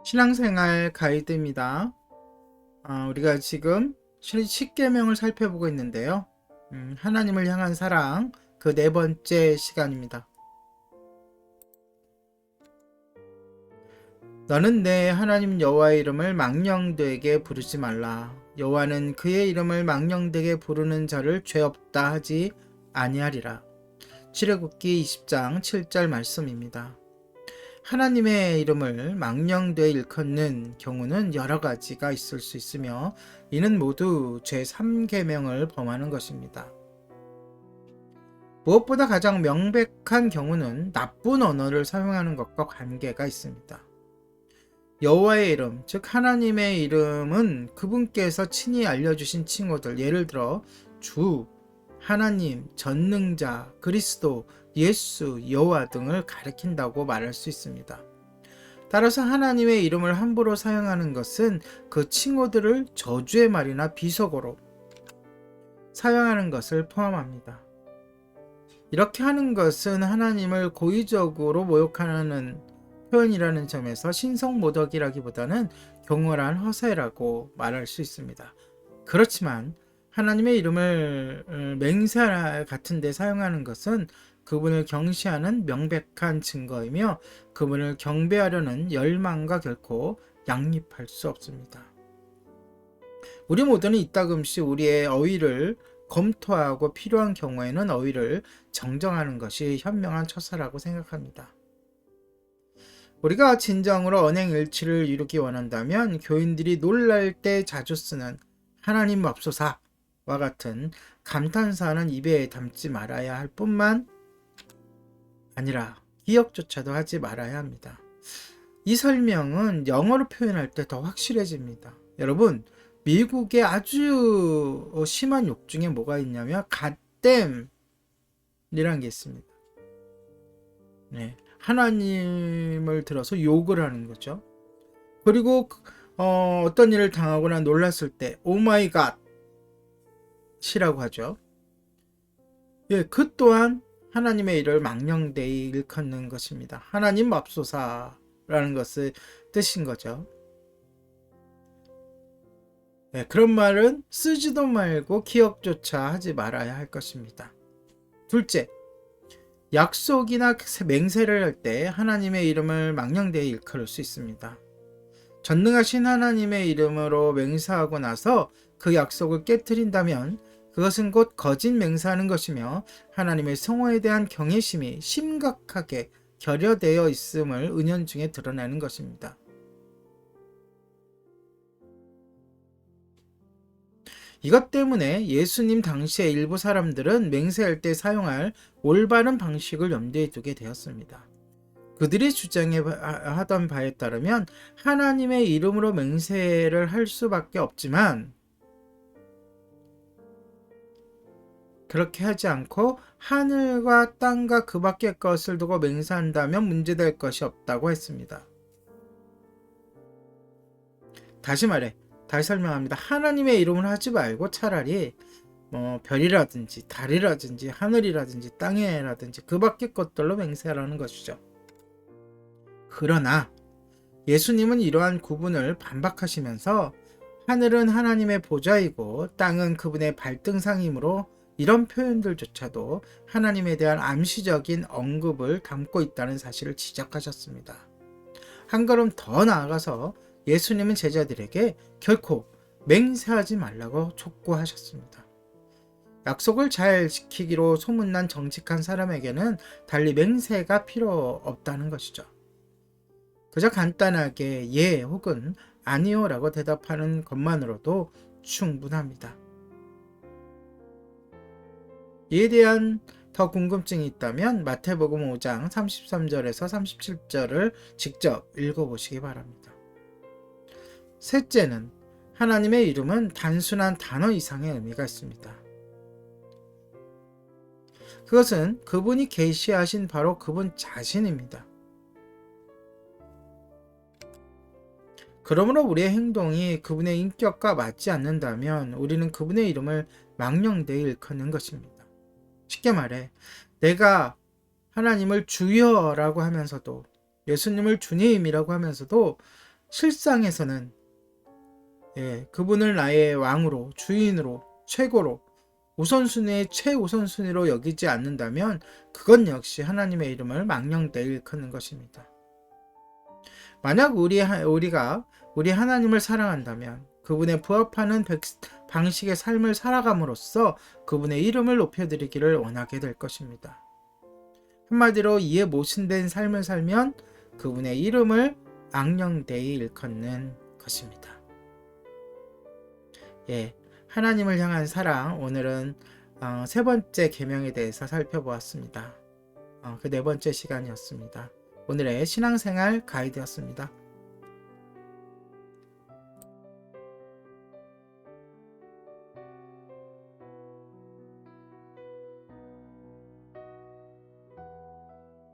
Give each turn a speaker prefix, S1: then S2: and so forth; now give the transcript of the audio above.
S1: 신앙생활 가이드입니다. 우리가 지금 10계명을 살펴보고 있는데요. 하나님을 향한 사랑, 그 네 번째 시간입니다. 너는 내 하나님 여호와의 이름을 망령되게 부르지 말라. 여호와는 그의 이름을 망령되게 부르는 자를 죄 없다 하지 아니하리라. 출애굽기 20장 7절 말씀입니다. 하나님의 이름을 망령되이 일컫는 경우는 여러 가지가 있을 수 있으며 이는 모두 제3계명을 범하는 것입니다. 무엇보다 가장 명백한 경우는 나쁜 언어를 사용하는 것과 관계가 있습니다. 여호와의 이름, 즉 하나님의 이름은 그분께서 친히 알려주신 칭호들, 예를 들어 주, 하나님, 전능자, 그리스도, 예수, 여호와 등을 가리킨다고 말할 수 있습니다. 따라서 하나님의 이름을 함부로 사용하는 것은 그 칭호들을 저주의 말이나 비속어로 사용하는 것을 포함합니다. 이렇게 하는 것은 하나님을 고의적으로 모욕하는 표현이라는 점에서 신성모독이라기보다는 경솔한 허세라고 말할 수 있습니다. 그렇지만 하나님의 이름을 맹세 같은 데 사용하는 것은 그분을 경시하는 명백한 증거이며 그분을 경배하려는 열망과 결코 양립할 수 없습니다. 우리 모두는 이따금씩 우리의 어휘를 검토하고 필요한 경우에는 어휘를 정정하는 것이 현명한 처사라고 생각합니다. 우리가 진정으로 언행일치를 이루기 원한다면 교인들이 놀랄 때 자주 쓰는 하나님 맙소사와 같은 감탄사는 입에 담지 말아야 할 뿐만 아니라 기억조차도 하지 말아야 합니다. 이 설명은 영어로 표현할 때 더 확실해집니다. 여러분, 미국의 아주 심한 욕 중에 뭐가 있냐면 갓댐이라는 게 있습니다. 네, 하나님을 들어서 욕을 하는 거죠. 그리고 어떤 일을 당하거나 놀랐을 때 오마이 갓이라고 하죠. 예, 그 또한 하나님의 일을 망령되이 일컫는 것입니다. 하나님 맙소사라는 것을 뜻인 거죠. 네, 그런 말은 쓰지도 말고 기억조차 하지 말아야 할 것입니다. 둘째, 약속이나 맹세를 할 때 하나님의 이름을 망령되이 일컬을 수 있습니다. 전능하신 하나님의 이름으로 맹세하고 나서 그 약속을 깨트린다면 그것은 곧 거짓 맹세하는 것이며 하나님의 성호에 대한 경외심이 심각하게 결여되어 있음을 은연중에 드러내는 것입니다. 이것 때문에 예수님 당시의 일부 사람들은 맹세할 때 사용할 올바른 방식을 염두에 두게 되었습니다. 그들이 주장하던 바에 따르면 하나님의 이름으로 맹세를 할 수밖에 없지만 그렇게 하지 않고 하늘과 땅과 그 밖의 것을 두고 맹세한다면 문제될 것이 없다고 했습니다. 다시 설명합니다. 하나님의 이름을 하지 말고 차라리 별이라든지 달이라든지 하늘이라든지 땅이라든지 그 밖의 것들로 맹세하라는 것이죠. 그러나 예수님은 이러한 구분을 반박하시면서 하늘은 하나님의 보좌이고 땅은 그분의 발등상이므로 이런 표현들조차도 하나님에 대한 암시적인 언급을 담고 있다는 사실을 지적하셨습니다. 한 걸음 더 나아가서 예수님은 제자들에게 결코 맹세하지 말라고 촉구하셨습니다. 약속을 잘 지키기로 소문난 정직한 사람에게는 달리 맹세가 필요 없다는 것이죠. 그저 간단하게 예 혹은 아니요 라고 대답하는 것만으로도 충분합니다. 이에 대한 더 궁금증이 있다면 마태복음 5장 33절에서 37절을 직접 읽어보시기 바랍니다. 셋째는 하나님의 이름은 단순한 단어 이상의 의미가 있습니다. 그것은 그분이 계시하신 바로 그분 자신입니다. 그러므로 우리의 행동이 그분의 인격과 맞지 않는다면 우리는 그분의 이름을 망령되이 일컫는 것입니다. 쉽게 말해 내가 하나님을 주여라고 하면서도 예수님을 주님이라고 하면서도 실상에서는 그분을 나의 왕으로, 주인으로, 최고로, 우선순위의 최우선순위로 여기지 않는다면 그건 역시 하나님의 이름을 망령되이 일컫는 것입니다. 만약 우리가 우리 하나님을 사랑한다면 그분의 부합하는 방식의 삶을 살아감으로써 그분의 이름을 높여드리기를 원하게 될 것입니다. 한마디로 이에 모순된 삶을 살면 그분의 이름을 망령되이 일컫는 것입니다. 하나님을 향한 사랑, 오늘은 세 번째 계명에 대해서 살펴보았습니다. 그 네 번째 시간이었습니다. 오늘의 신앙생활 가이드였습니다.